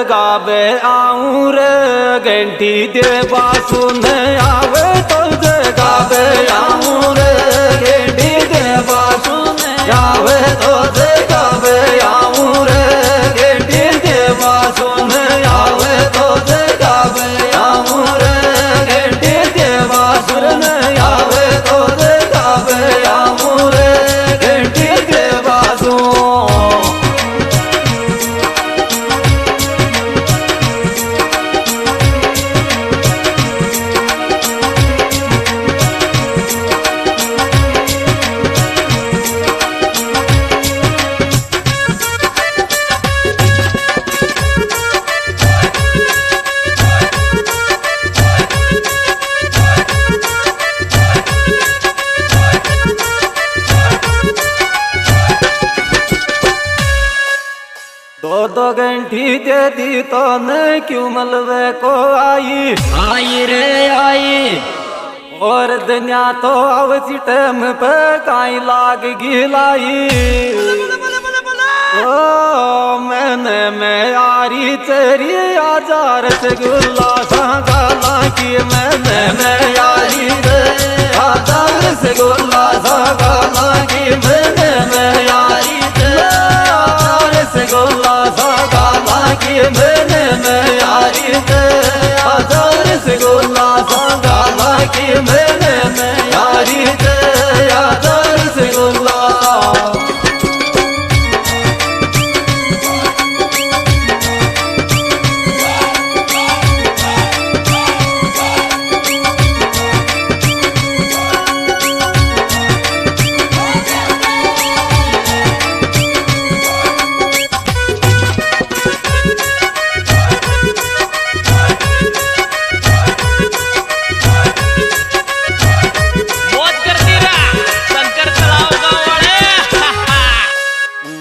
जगावे आऊं रे घंटी देवा सुन आवे तो जगावे आऊं रे घंटी देवा सुन आवे तो जगावे आऊं रे घंटी देवा सुन आवे तो जगावे आऊं रे घंटी देवा सुन आवे तो जगावे आऊं रे घंटी देवा सुन। दो घंटी दे दी तो न क्यों मलबे को आई आई रे आई। और दुनिया तो अवसी टाइम पे काई लाग गिलाई। ओ मैंने मैं यारी तेरी आजार से गुल्ला गाला की मैंने मैं यारी आजार से गुल्ला गाला की मैंने मैं यारी से गोला सा गाला की मैंने मैं यारी आजार से गोला सा गाला की मैंने मैं यारी आजार से गोला।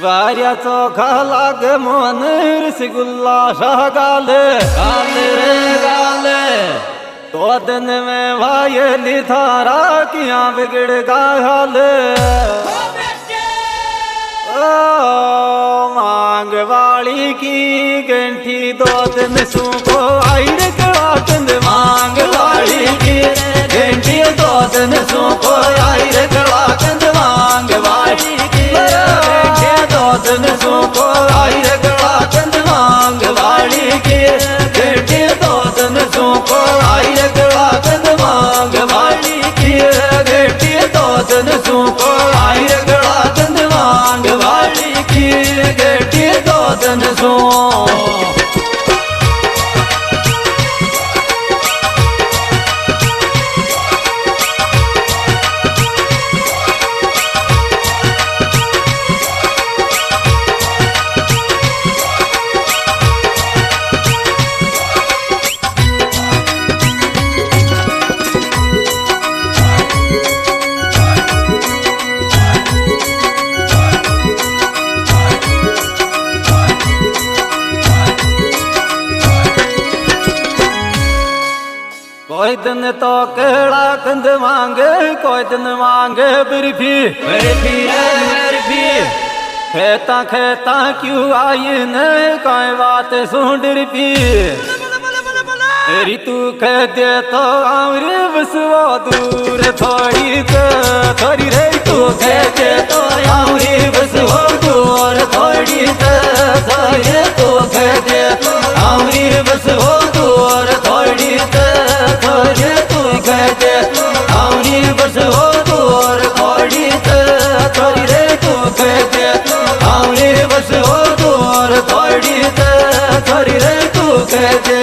वारिया चोखा लाग मोन रसगुल्ला शाह गाले गाले रे गाले। दो दिन में वायली थारा किया बिगड़ गा हाले। ओ मांग वाली की घंटी दो दिन सुको आई रे कड़ाकंद मांग वाली की घंटी दो दिन सुको आई रे कड़ाकंद मांग वाली की दो दिन सुको आई रे कड़ाकंद मांग वाली की घंटी दो दिन सुको आई रे कड़ाकंद मांग वाली की घंटी दो दिन सुको आई रे कड़ाकंद मांग वाली की घंटी दो दिन सो। कोई दिन तो केड़ा कंद मांगे कोई दिन मांगे बर्फी बर्फी बर्फी। खेता खेता क्यों आई न कोई बात सुन डरपी। तेरी तू कह दे तो आमरे बस वो दूर थोड़ी थोड़ी रे तू कह दे तो आमरे बस वो दूर थोड़ी थोड़ी तू कह दे आमरे बस वो दूर थोड़ी थोड़ी तू कह दे आमरे बस वो दूर थोड़ी थोड़ी रे तू कह दे आमरे बस वो दूर थोड़ी थोड़ी रे तू कह दे।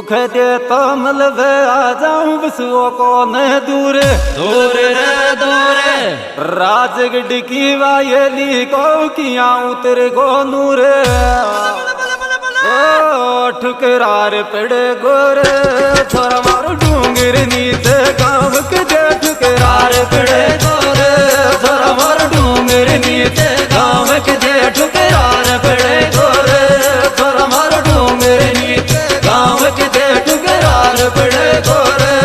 सुख दे तो मलबे आ जाऊं बसुओं को न दूर दूर रे दूर राजगढ़ की वायली को किया उतर गो नूर ओ ठुकरार पड़े गोरे थोड़ा मारो डूंगर नीचे गाँव के जे ठुकरार पड़े गोरे थोड़ा मारो डूंगर नीचे गाँव के जे ठुकरार पड़े गोरे थोड़ा मारो डूंगर नीचे गाँव के जे ठुकरार पड़े गोरे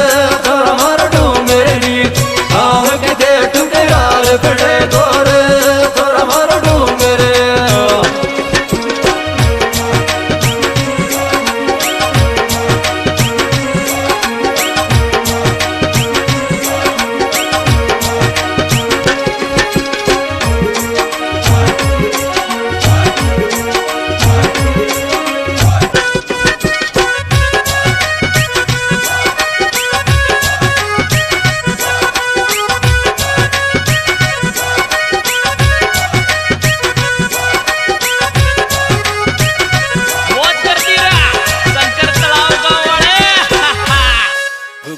थोड़ा मारो डूंगर नीचे गाँव के जे ठुकरार पड़े गोरे थोड़ा मारो डूंगर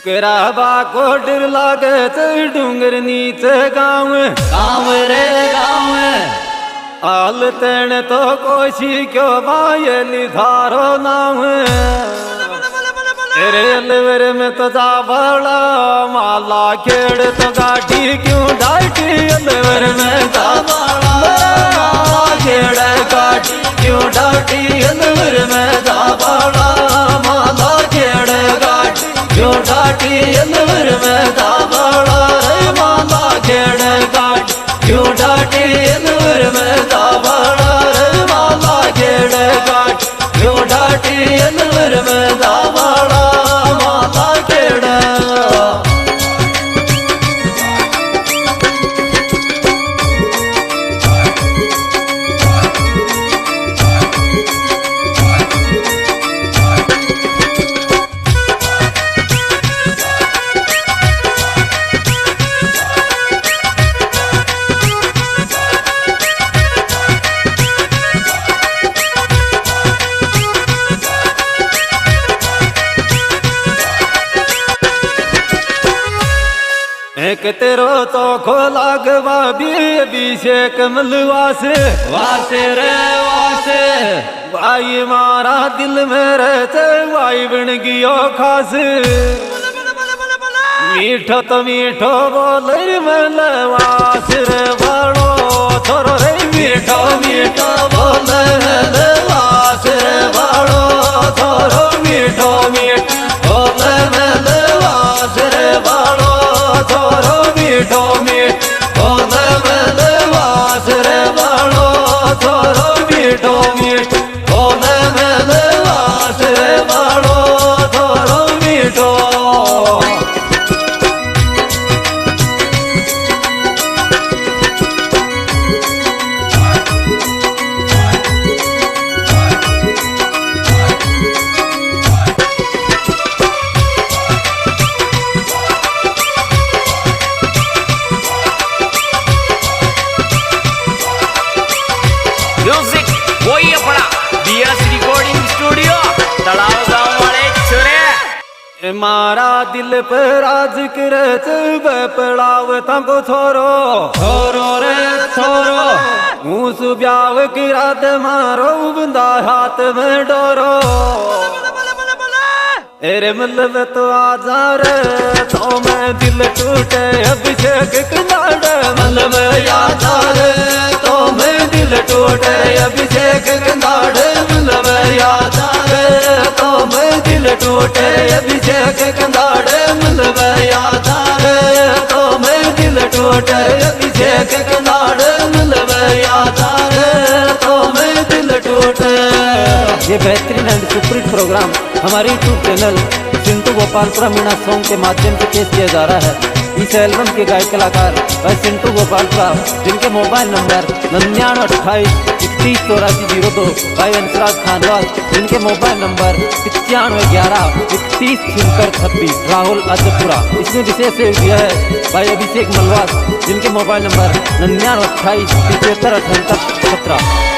ठुकराबा को डर लागे तो डूंगर नीचे गाँव गाँव रे गाँव आल तेन तो कोशी क्यों बायली धारो नाम तेरे अलवर में तो जा बड़ा माला खेड़ तो गाड़ी क्यों डाटी अलवर में जा बड़ा माला खेड़ गाड़ी क्यों डाटी अलवर में जा बड़ा माला खेड़ गाड़ी क्यों डाटी अलवर में जा बड़ा रे माला खेड़ गाड़ी क्यों डाटी अलवर में जा बड़ा रे माला खेड़ गाड़ी क्यों डाटी अलवर में जा बड़ा माला खेड़ एक तेरो तो खोला गवा भी अभिषेक मलवास वासे रे वासे भाई मारा दिल में रहते वाई बन गियो खास मीठो तो मीठो बोल मलवास रे बड़ो थोरो रे मीठो मीठो बोल मलवास रे बड़ो थोरो मीठो मीठो बोल मलवास रे बड़ो थोरो मीठो मीठो मलवास रे बड़ो थोरो मीठो मीठो मलवास रे बड़ो थोरो मीठो म्यूजिक वही अपना बीएस रिकॉर्डिंग स्टूडियो तलाव गाँव वाले छुरे मारा दिल पे राज करे चुब पड़ाव तको छोरो छोरो रे छोरो मुँह सुब्याव किरा दे मारो बंदा हाथ में डोरो एरे मतलब तो आजा रे तो मैं दिल टूटे अभिषेक कनाड़ मतलब आजा रे तो मैं दिल टूटे अभिषेक कनाड़ मतलब आजा रे तो मैं दिल टूटे अभिषेक कनाड़ मतलब आजा रे तो मैं दिल टूटे अभिषेक कनाड़ मतलब आजा रे तो मैं दिल टूटे। ये बेहतरीन एंड सुपरहिट प्रोग्राम हमारे YouTube channel Sintu Gopalpura Meena song के माध्यम से पेश किया जा रहा है। इस एल्बम के गायक कलाकार भाई सिंटू गोपालपुरा, जिनके मोबाइल नंबर 9928318402, भाई अंसराज खानवाल, जिनके मोबाइल नंबर 9511310636, राहुल अजपुरा। इसमें विशेष सहयोग दिया है भाई अभिषेक मलवास, जिनके मोबाइल नंबर 9928757817।